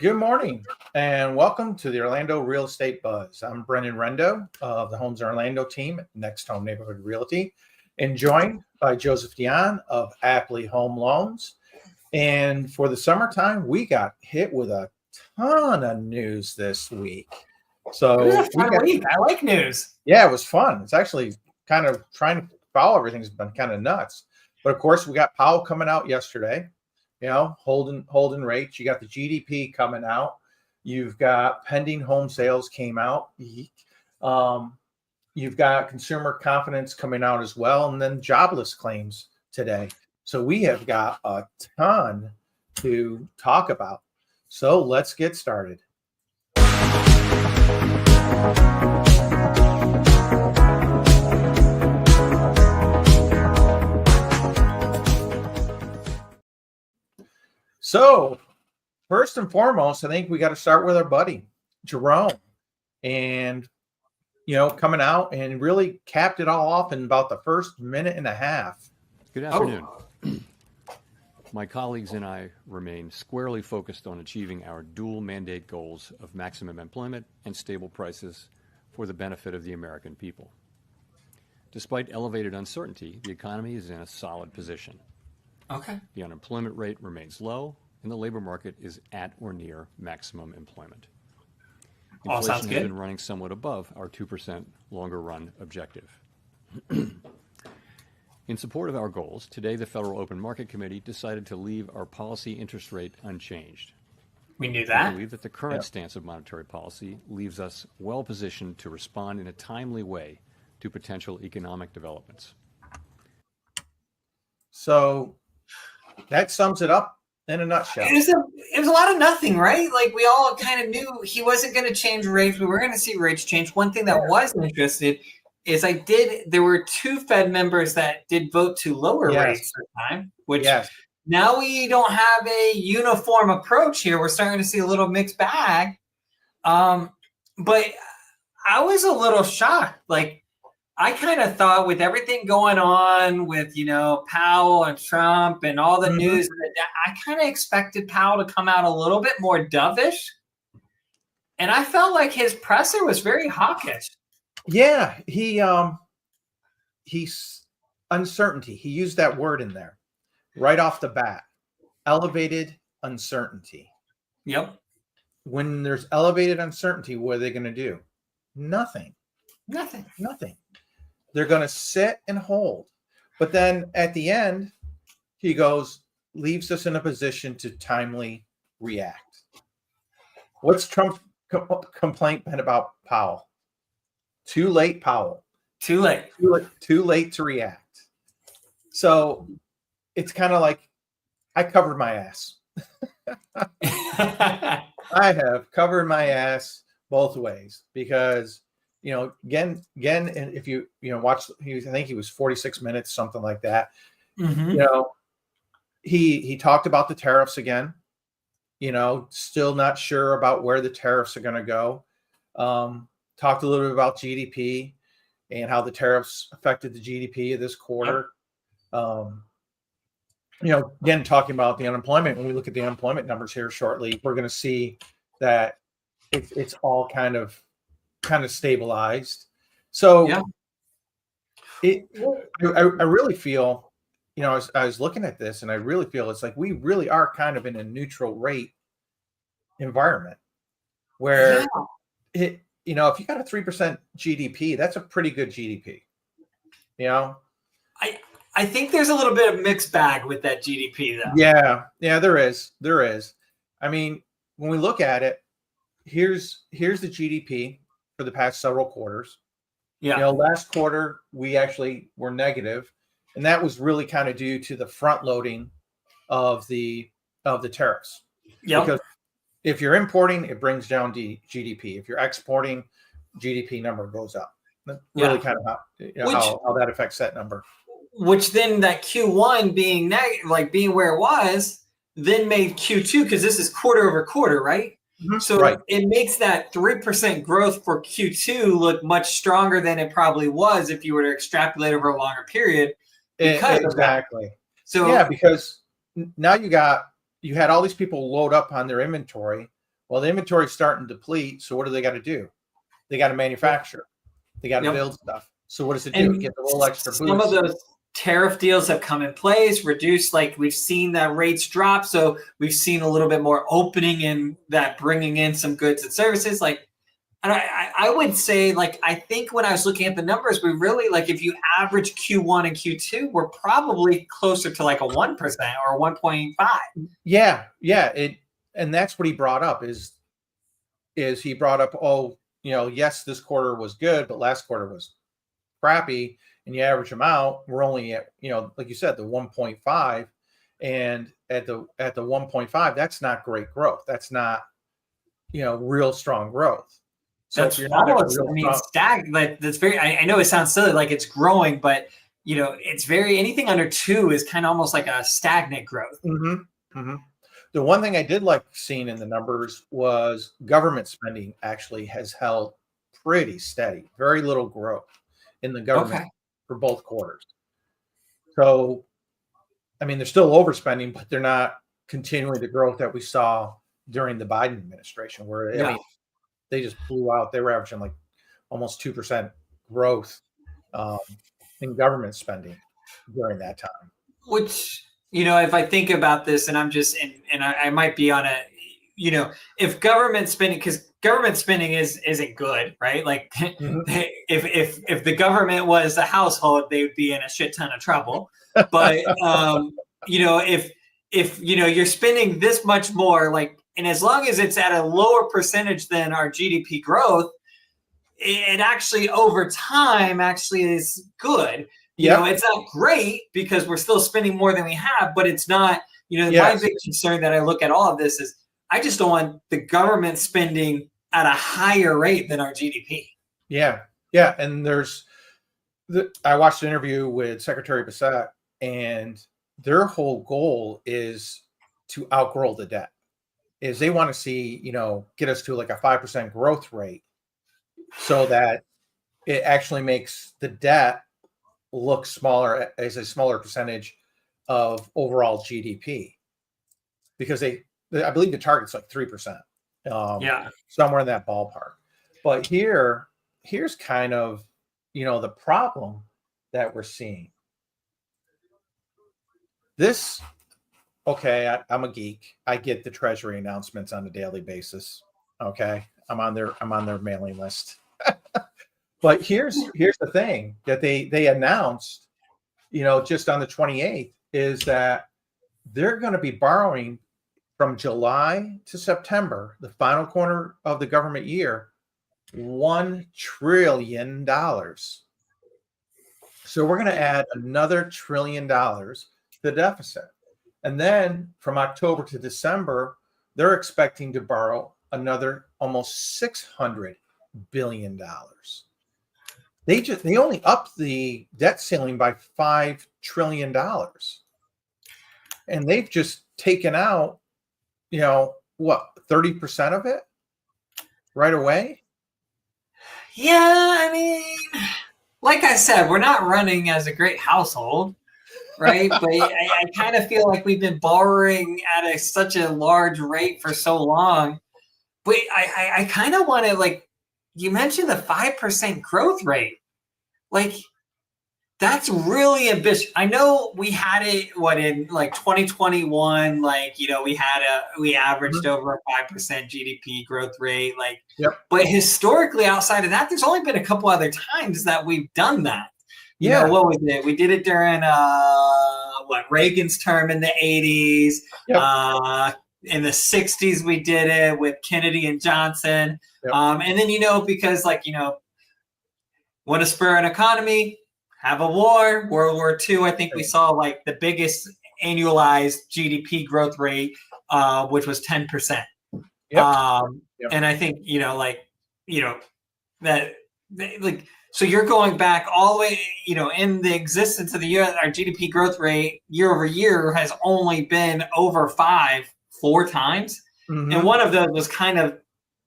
Good morning and welcome to the Orlando Real Estate Buzz. I'm Brenden Rendo of the Homes in Orlando team at Next Home Neighborhood Realty and joined by Dionne of Appley Home Loans. And for the summertime, we got hit with a ton of news this week. I like news. Yeah, it was fun. It's actually kind of trying to follow everything's been kind of nuts. But of course, we got Powell coming out yesterday. Holding rates. You got the GDP coming out. You've got pending home sales came out. You've got consumer confidence coming out as well, and then jobless claims today. So we have got a ton to talk about. So let's get started. So first and foremost, I think we got to start with our buddy, Jerome. And, coming out and really capped it all off in about the first minute and a half. Good afternoon. My colleagues and I remain squarely focused on achieving our dual mandate goals of maximum employment and stable prices for the benefit of the American people. Despite elevated uncertainty, the economy is in a solid position. Okay. The unemployment rate remains low, and the labor market is at or near maximum employment. All sounds Inflation good. has been running somewhat above our 2% longer run objective. In support of our goals, today the Federal Open Market Committee decided to leave our policy interest rate unchanged. We knew I that. believe that the current stance of monetary policy leaves us well positioned to respond in a timely way to potential economic developments. So that sums it up in a nutshell. It was a lot of nothing, right? Like we all kind of knew he wasn't going to change rates. We were going to see rates change. One thing that was interested is there were two Fed members that did vote to lower rates this time, which now we don't have a uniform approach here. We're starting to see a little mixed bag. But I was a little shocked. Like, I kind of thought with everything going on with, Powell and Trump and all the news, I kind of expected Powell to come out a little bit more dovish. And I felt like his presser was very hawkish. Yeah, he's uncertainty. He used that word in there right off the bat. Elevated uncertainty. Yep. When there's elevated uncertainty, what are they going to do? Nothing. They're going to sit and hold. But then at the end, he leaves us in a position to timely react. What's Trump's complaint been about Powell? Too late, Powell. Too late to react. So it's kind of like I covered my ass. I have covered my ass both ways because again, if you watch, I think he was 46 minutes, something like that. He talked about the tariffs again. Still not sure about where the tariffs are going to go. Talked a little bit about GDP and how the tariffs affected the GDP of this quarter. Again, talking about the unemployment. When we look at the unemployment numbers here shortly, we're going to see that it's all kind of stabilized. So I really feel, I was looking at this and I really feel it's like we really are kind of in a neutral rate environment where if you got a 3% GDP, that's a pretty good GDP. I think there's a little bit of mixed bag with that GDP though. Yeah, there is. I mean, when we look at it, here's the GDP for the past several quarters. Last quarter we actually were negative, and that was really kind of due to the front loading of the tariffs. Because if you're importing, it brings down GDP. If you're exporting, GDP number goes up. That's really kind of how that affects that number. Which then that Q1 being negative, like being where it was, then made Q2, because this is quarter over quarter, right? So it makes that 3% growth for Q2 look much stronger than it probably was if you were to extrapolate over a longer period. Exactly. So because now you had all these people load up on their inventory Well, the inventory's starting to deplete. So what do they got to do? They got to manufacture. They got to build stuff. So what does it do? It gets a little extra boost. Some of those tariff deals have come in place, reduced, like we've seen that rates drop. So we've seen a little bit more opening in that, bringing in some goods and services. Like, and I would say, like, I think when I was looking at the numbers, we really, like, if you average Q1 and Q2, we're probably closer to like a 1% or 1.5. Yeah. And that's what he brought up is he brought up, yes, this quarter was good, but last quarter was crappy. And you average them out, we're only at, like you said, the 1.5, and at the 1.5, that's not great growth. That's not, real strong growth. So that's almost, like, that's very, I know it sounds silly, like it's growing, but it's very, anything under 2 is kind of almost like a stagnant growth. Mm-hmm. Mm-hmm. The one thing I did like seeing in the numbers was government spending actually has held pretty steady, very little growth in the government for both quarters. So, I mean, they're still overspending, but they're not continuing the growth that we saw during the Biden administration, where I mean, they just blew out. They were averaging like almost 2% growth in government spending during that time. Which, if I think about this, and I'm just, and I might be on a, if government spending, because government spending isn't good, right? Like, if the government was a household, they would be in a shit ton of trouble. But if you're spending this much more, like, and as long as it's at a lower percentage than our GDP growth, it actually over time actually is good. It's not great because we're still spending more than we have, but it's not, my big concern that I look at all of this is I just don't want the government spending at a higher rate than our GDP. Yeah. And I watched an interview with Secretary Bissett, and their whole goal is to outgrow the debt. Is they want to see, get us to like a 5% growth rate so that it actually makes the debt look smaller as a smaller percentage of overall GDP. Because I believe the target's like 3%. Somewhere in that ballpark. But here's kind of, the problem that we're seeing. This, I'm a geek. I get the Treasury announcements on a daily basis. Okay. I'm on their mailing list. But here's the thing that they announced, just on the 28th, is that they're going to be borrowing from July to September, the final quarter of the government year, $1 trillion. So we're going to add another $1 trillion to the deficit. And then from October to December, they're expecting to borrow another almost $600 billion. They only upped the debt ceiling by $5 trillion. And they've just taken out, 30% of it right away? Yeah, I mean, like I said, we're not running as a great household, right? But I kind of feel like we've been borrowing at such a large rate for so long. But I kind of want to, like, you mentioned the 5% growth rate. Like, that's really ambitious. I know we had it, in like 2021, like, we averaged over a 5% GDP growth rate. Like, but historically outside of that, there's only been a couple other times that we've done that. What was it? We did it during, Reagan's term in the 80s. In the 60s, we did it with Kennedy and Johnson. And then, because want to spur an economy, have a war, World War II, I think we saw like the biggest annualized GDP growth rate, which was 10%. And I think, so you're going back all the way, in the existence of the year, our GDP growth rate year over year has only been over 4 times. And one of those was kind of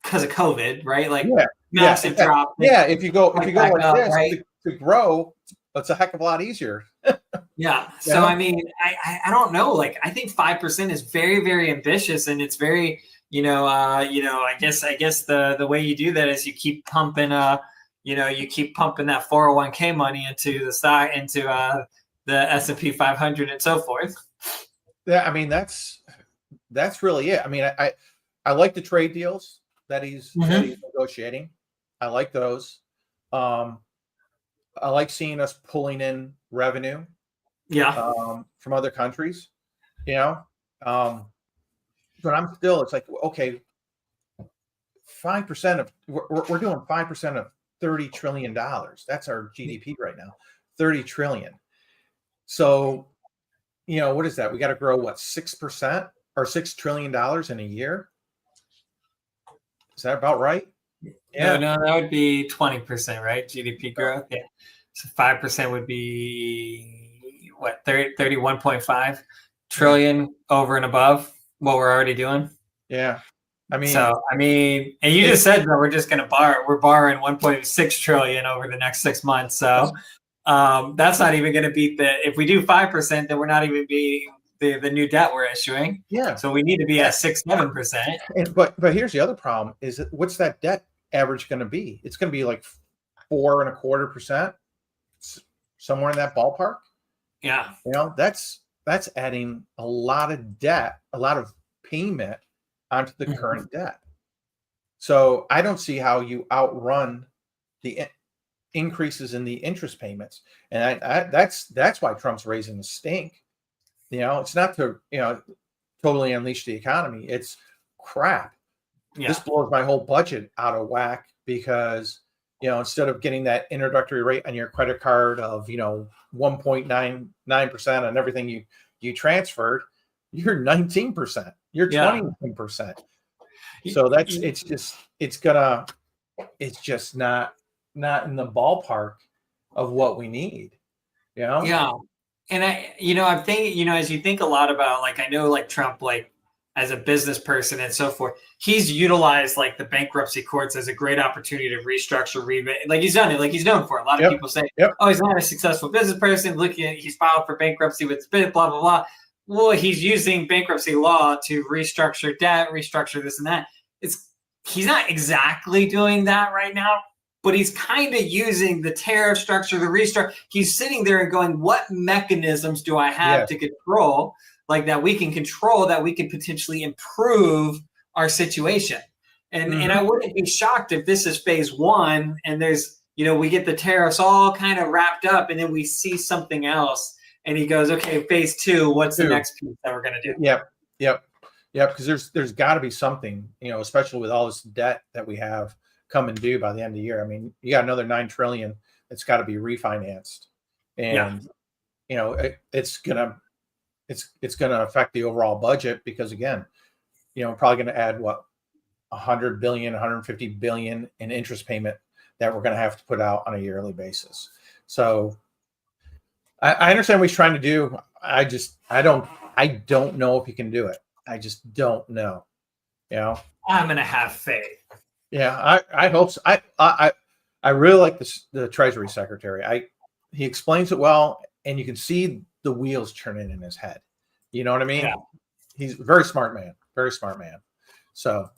because of COVID, right? Like massive drop. If you go like this, right? to grow, it's a heck of a lot easier. So I mean, I don't know. Like, I think 5% is very, very ambitious, and it's very, I guess the way you do that is you keep pumping that 401k money into the stock, into the S&P 500 and so forth. Yeah, I mean that's really it. I mean, I like the trade deals that he's negotiating. I like those. I like seeing us pulling in revenue, from other countries, but it's like, okay, 5% of we're doing 5% of $30 trillion. That's our GDP right now, 30 trillion. So, what is that? We got to grow 6% or $6 trillion in a year. Is that about right? Yeah. No, that would be 20%, right? GDP growth. Yeah. So 5% would be what, 31.5 trillion over and above what we're already doing. Yeah. And you just said that we're just going to we're borrowing 1.6 trillion over the next 6 months. So that's not even going to beat if we do 5%, then we're not even beating the new debt we're issuing. Yeah. So we need to be at 6-7%. But here's the other problem: is what's that debt average going to be? It's going to be like 4.25%, somewhere in that ballpark. Yeah. That's adding a lot of debt, a lot of payment onto the current debt. So I don't see how you outrun the increases in the interest payments, and that's why Trump's raising the stink. It's not to totally unleash the economy. It's crap. Yeah. This blows my whole budget out of whack because instead of getting that introductory rate on your credit card of 1.99% on everything you transferred, you're 19%. You're 21%. So it's just not in the ballpark of what we need. Yeah. And I'm thinking, as you think a lot about, I know Trump, as a business person and so forth, he's utilized the bankruptcy courts as a great opportunity to restructure, he's done it, he's known for. A lot of people say, oh, he's not a successful business person. Look at, he's filed for bankruptcy with blah, blah, blah. Well, he's using bankruptcy law to restructure debt, restructure this and that. He's not exactly doing that right now, but he's kind of using the tariff structure, the restructure. He's sitting there and going, what mechanisms do I have to control, that we can control, that we can potentially improve our situation? And I wouldn't be shocked if this is phase one and there's, we get the tariffs all kind of wrapped up and then we see something else. And he goes, okay, phase two, what's the next piece that we're going to do? Yep. Because there's got to be something, especially with all this debt that we have coming due by the end of the year. I mean, you got another $9 trillion that's got to be refinanced, and it's gonna affect the overall budget because again, probably going to add 100 billion, 150 billion in interest payment that we're going to have to put out on a yearly basis. So I understand what he's trying to do. I don't know if he can do it. I just don't know. I'm going to have faith. Yeah, I hope so. I really like the Treasury Secretary. He explains it well, and you can see the wheels turning in his head. You know what I mean? Yeah. He's a very smart man. Very smart man. So,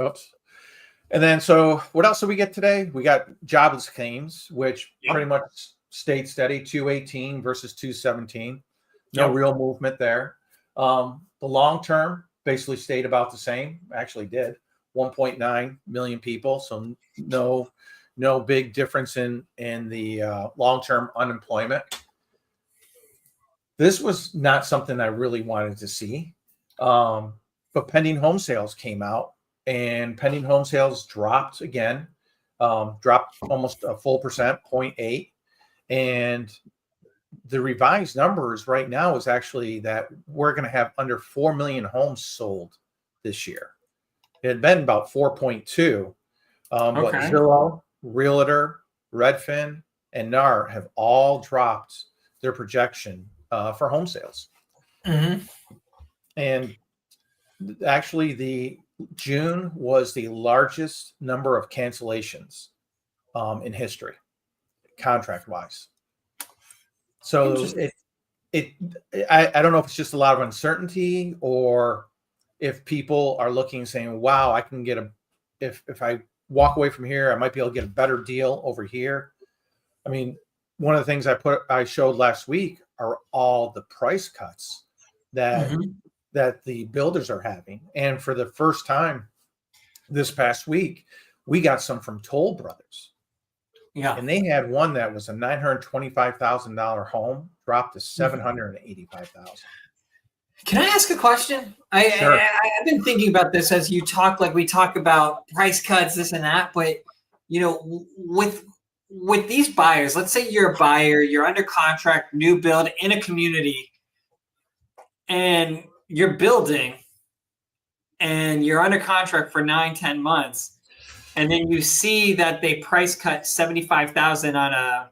oops. And then, so what else did we get today? We got jobless claims, which pretty much stayed steady, 218 versus 217. No real movement there. The long term basically stayed about the same. Actually did. 1.9 million people. So no big difference in the long-term unemployment. This was not something I really wanted to see. But pending home sales came out, and pending home sales dropped again, dropped almost a full percent, 0.8. And the revised numbers right now is actually that we're going to have under 4 million homes sold this year. It had been about 4.2. But Zillow, Realtor, Redfin, and NAR have all dropped their projection for home sales. Mm-hmm. And actually, the June was the largest number of cancellations in history, contract-wise. So I don't know if it's just a lot of uncertainty or if people are looking saying, wow, I can get if I walk away from here, I might be able to get a better deal over here. I mean, one of the things I showed last week are all the price cuts that the builders are having. And for the first time this past week, we got some from Toll Brothers. Yeah. And they had one that was a $925,000 home dropped to $785,000. Can I ask a question? Sure. I've been thinking about this as you talk, like we talk about price cuts, this and that, but with these buyers, let's say you're a buyer, you're under contract, new build in a community, and you're building and you're under contract for 9-10 months, and then you see that they price cut $75,000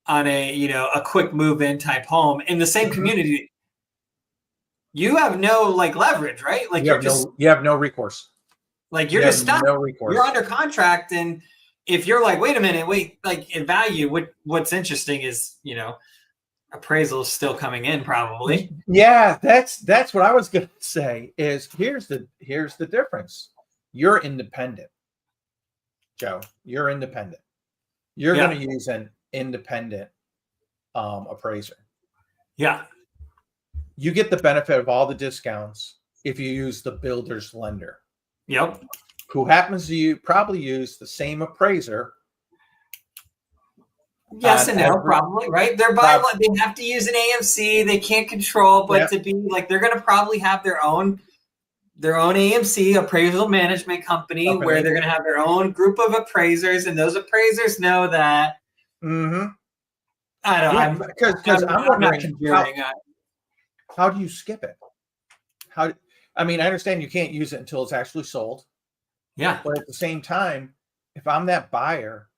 on a quick move-in type home in the same community. You have no leverage, right? Like you have no recourse. Like you're just stuck. No recourse. You're under contract, and if you're like, wait a minute, like in value, what's interesting is appraisal is still coming in probably. Yeah, that's what I was gonna say. Is here's the difference. You're independent, Joe. You're independent. You're gonna use an independent appraiser. Yeah. You get the benefit of all the discounts if you use the builder's lender. Yep. Who happens to probably use the same appraiser. Yes and no, probably, right? They're buying one. They have to use an AMC. They can't control, but to be like, they're going to probably have their own AMC, appraisal management company, where they're going to have their own group of appraisers, and those appraisers know that. Mm-hmm. I don't know. Because I'm wondering how do you skip it? I understand you can't use it until it's actually sold. Yeah. But at the same time, if I'm that buyer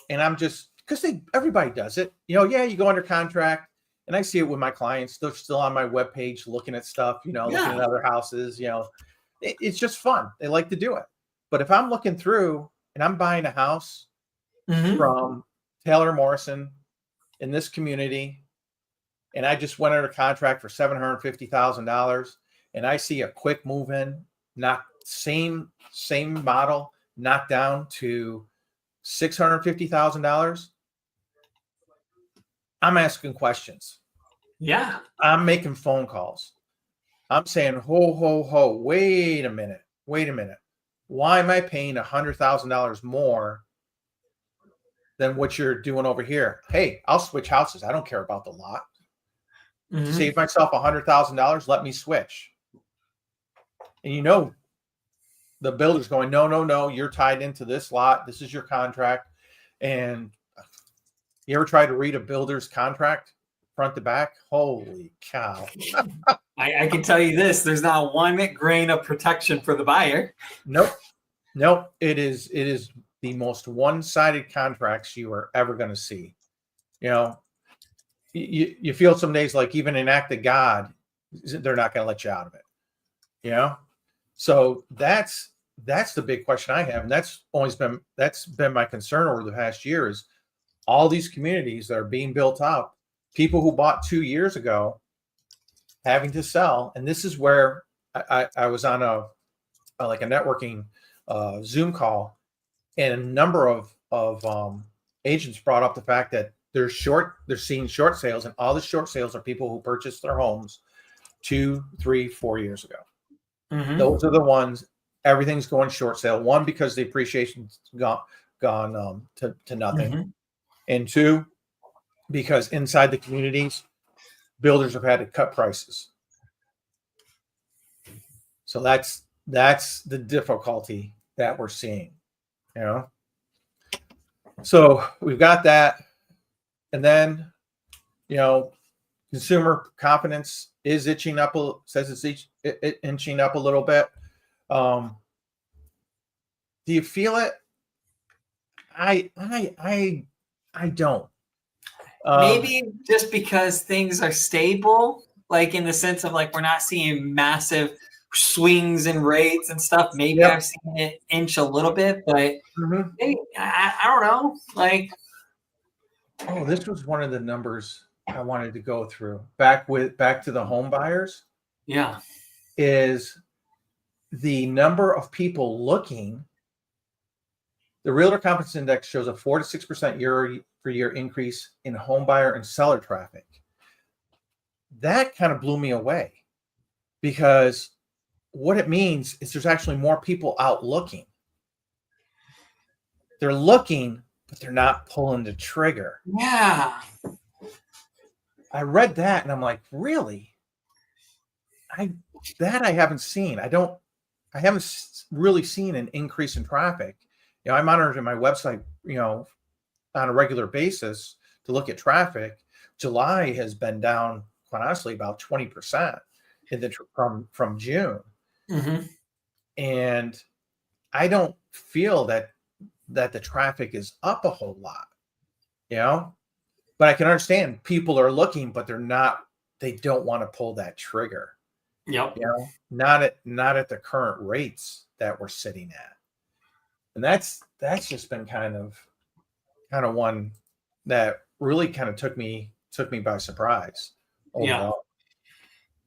and I'm just, because everybody does it, you go under contract, and I see it with my clients. They're still on my webpage looking at stuff, looking at other houses, it's just fun. They like to do it. But if I'm looking through and I'm buying a house from Taylor Morrison in this community, and I just went under contract for $750,000, and I see a quick move in, not same model, knocked down to $650,000, I'm asking questions. Yeah. I'm making phone calls. I'm saying, ho, wait a minute. Why am I paying $100,000 more than what you're doing over here? Hey, I'll switch houses. I don't care about the lot. Save myself $100,000. Let me switch. And the builder's going, no, you're tied into this lot. This is your contract. And you ever try to read a builder's contract front to back? Holy cow. I can tell you this, there's not one grain of protection for the buyer. Nope. It is the most one-sided contracts you are ever going to see. You feel some days like even an act of God, they're not going to let you out of it. So that's the big question I have. And that's been my concern over the past year is all these communities that are being built up, people who bought 2 years ago having to sell. And this is where I was on a networking Zoom call, and a number of agents brought up the fact that they're seeing short sales, and all the short sales are people who purchased their homes 2, 3, 4 years ago. Those are the ones, everything's going short sale. One, because the appreciation's gone to nothing. And two, because inside the communities, builders have had to cut prices. So that's the difficulty that we're seeing, So we've got that. And then, consumer confidence is inching up a little bit. Do you feel it? I don't. Maybe just because things are stable, like in the sense of like we're not seeing massive swings in rates and stuff. Maybe I've seen it inch a little bit, but maybe, I don't know. Like, this was one of the numbers I wanted to go through back to the home buyers. Yeah, is the number of people looking, the Realtor Confidence Index shows a 4 to 6% year-over-year increase in home buyer and seller traffic. That kind of blew me away, because what it means is there's actually more people out looking. They're looking, but they're not pulling the trigger. Yeah. I read that and I'm like, really? I haven't seen. I haven't really seen an increase in traffic. I monitor my website, on a regular basis to look at traffic. July has been down, quite honestly, about 20% from June. Mm-hmm. And I don't feel that the traffic is up a whole lot, but I can understand people are looking, but they don't want to pull that trigger. Yep. Not at the current rates that we're sitting at. And that's just been kind of one that really kind of took me by surprise overall.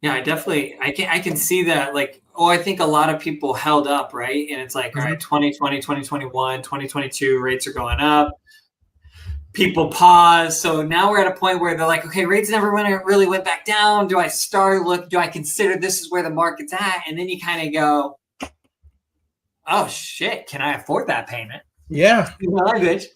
Yeah, I can see that. Like, I think a lot of people held up, right? And it's like, all right, 2020, 2021, 2022 rates are going up. People pause. So now we're at a point where they're like, okay, rates never really went back down. Do I consider this is where the market's at? And then you kind of go, oh shit, can I afford that payment? Yeah. Language,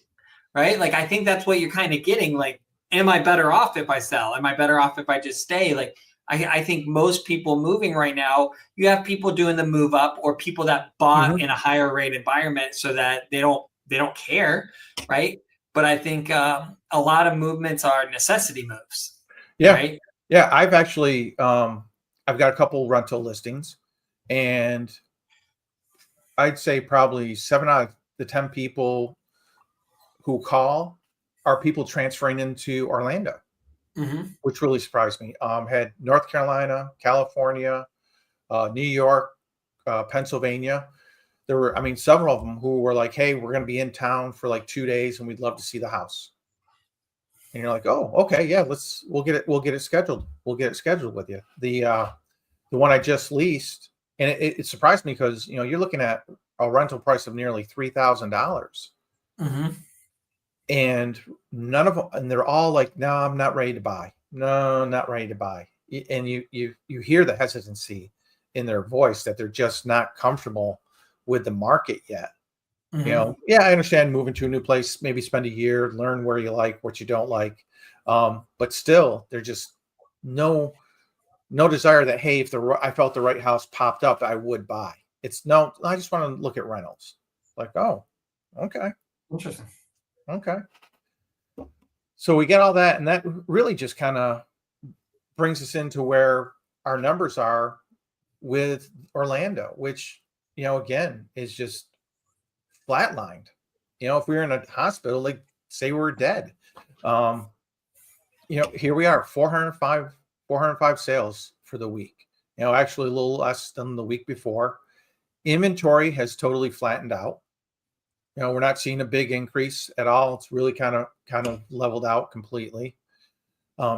right? Like, I think that's what you're kind of getting. Like, am I better off if I sell? Am I better off if I just stay? Like, I think most people moving right now, you have people doing the move up, or people that bought in a higher rate environment so that they don't care, right? But I think a lot of movements are necessity moves. Yeah. Right? Yeah. I've actually, I've got a couple rental listings, and I'd say probably 7 out of the 10 people who call are people transferring into Orlando, which really surprised me. Had North Carolina, California, New York, Pennsylvania. There were, several of them who were like, hey, we're going to be in town for like 2 days and we'd love to see the house. And you're like, oh, okay, yeah, we'll get it scheduled. We'll get it scheduled with you. The one I just leased, and it surprised me because, you're looking at a rental price of nearly $3,000. And none of them, and they're all like, no, I'm not ready to buy. No, not ready to buy. And you hear the hesitancy in their voice, that they're just not comfortable with the market yet. Yeah, I understand moving to a new place, maybe spend a year, learn where you like, what you don't like. But still, there's just no desire that, hey, if I felt the right house popped up, I would buy. It's no, I just want to look at rentals. Like, oh, okay. Interesting. Okay. So we get all that, and that really just kind of brings us into where our numbers are with Orlando, which, again, is just flatlined. If we were in a hospital, like, say we're dead. Here we are, 405 sales for the week. Actually a little less than the week before. Inventory has totally flattened out. We're not seeing a big increase at all. It's really kind of leveled out completely.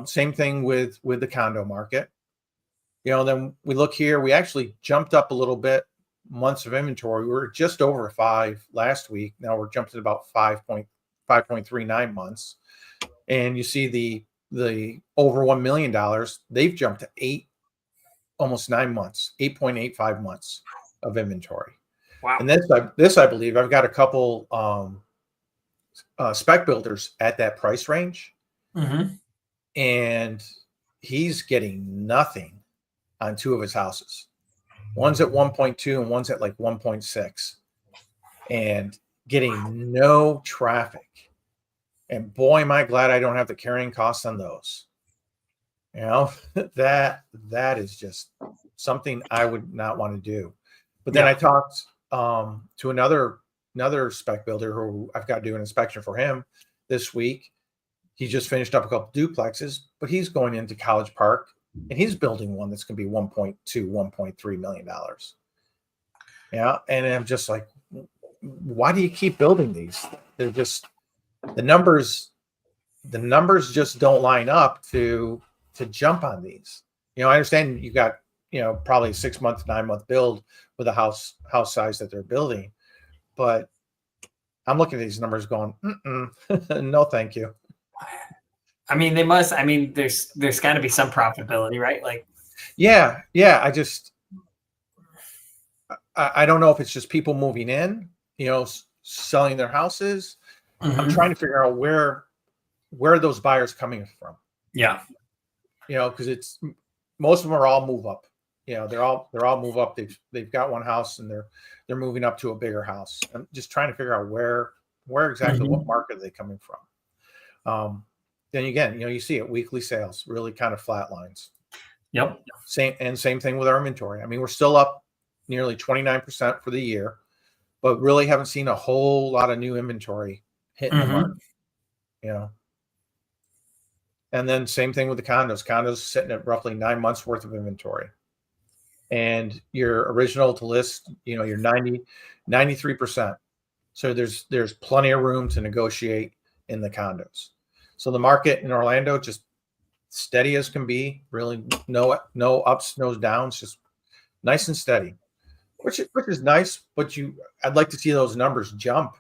Same thing with the condo market. Then we look here, we actually jumped up a little bit. Months of inventory. We were just over 5 last week. Now we're jumped to about 5.39 months. And you see the over $1 million, they've jumped to 8, almost 9 months, 8.85 months of inventory. Wow. And this I believe, I've got a couple spec builders at that price range. And he's getting nothing on 2 of his houses. One's at 1.2 and one's at like 1.6, and getting no traffic. And boy, am I glad I don't have the carrying costs on those. That is just something I would not want to do. But then I talked to another spec builder who I've got to do an inspection for him this week. He just finished up a couple duplexes, but he's going into College Park. And he's building one that's going to be $1.2, $1.3 million. Yeah. And I'm just like, why do you keep building these? They're just, the numbers just don't line up to jump on these. I understand you got, probably a 6 month, 9 month build with a house size that they're building. But I'm looking at these numbers going, no, thank you. I mean, they must. I mean, there's got to be some profitability, right? Like, yeah. I don't know if it's just people moving in, selling their houses. I'm trying to figure out where are those buyers coming from. Yeah. Because it's most of them are all move up. They're all move up. They've got one house and they're moving up to a bigger house. I'm just trying to figure out where exactly what market are they coming from. Then again, you see it, weekly sales really kind of flatlines. Yep. Same thing with our inventory. I mean, we're still up nearly 29% for the year, but really haven't seen a whole lot of new inventory hitting the market. And then same thing with the condos. Condos sitting at roughly 9 months worth of inventory. And your original to list, you're 93%. So there's plenty of room to negotiate in the condos. So the market in Orlando, just steady as can be, really no ups, no downs, just nice and steady, which is nice. But I'd like to see those numbers jump,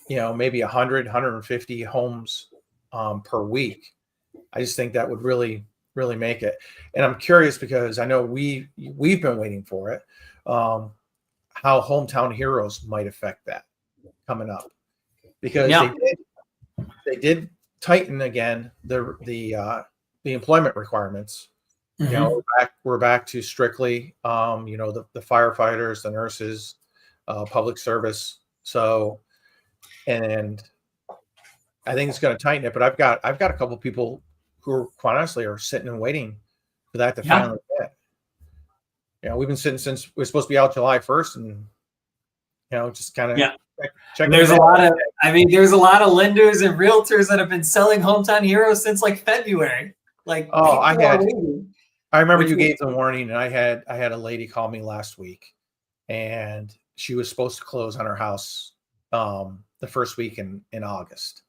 maybe 100, 150 homes per week. I just think that would really, really make it. And I'm curious because I know we've been waiting for it, how Hometown Heroes might affect that coming up, because they did tighten again the employment requirements. We're back to strictly the firefighters, the nurses, public service. So, and I think it's going to tighten it. But I've got a couple of people who are, quite honestly, are sitting and waiting for that to finally get. We've been sitting since we're supposed to be out July 1st, and just kind of checking. There's a lot of lenders and realtors that have been selling Hometown Heroes since like February. Like, I remember you gave the warning, and I had a lady call me last week, and she was supposed to close on her house the first week in August,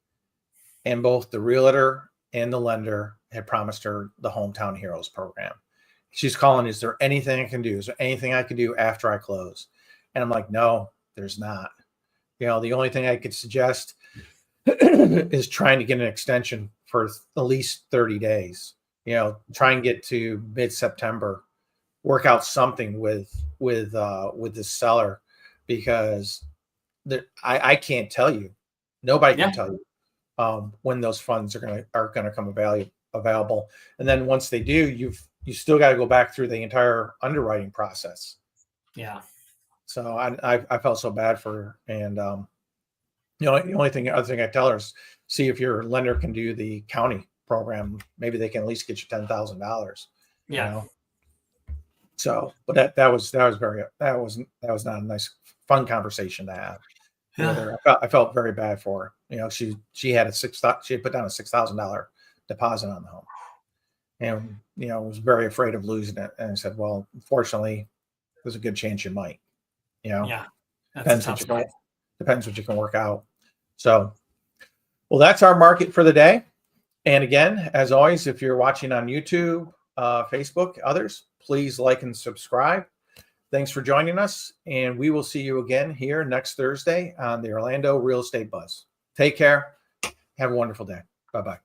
and both the realtor and the lender had promised her the Hometown Heroes program. She's calling, is there anything I can do? Is there anything I can do after I close? And I'm like, no, there's not. The only thing I could suggest is trying to get an extension for at least 30 days. Try and get to mid-September, work out something with the seller, because I can't tell you, nobody can tell you when those funds are gonna come available. And then once they do, you still got to go back through the entire underwriting process. Yeah. So I felt so bad for her, and the other thing I tell her is see if your lender can do the county program. Maybe they can at least get you $10,000. Yeah. So, but that was not a nice, fun conversation to have. I felt very bad for her. She had put down a $6,000 deposit on the home, and was very afraid of losing it. And I said, well, unfortunately, there's a good chance you might. Depends what you can work out. So, well, that's our market for the day. And again, as always, if you're watching on YouTube, Facebook, others, please like and subscribe. Thanks for joining us, and we will see you again here next Thursday on the Orlando Real Estate Buzz. Take care. Have a wonderful day. Bye-bye.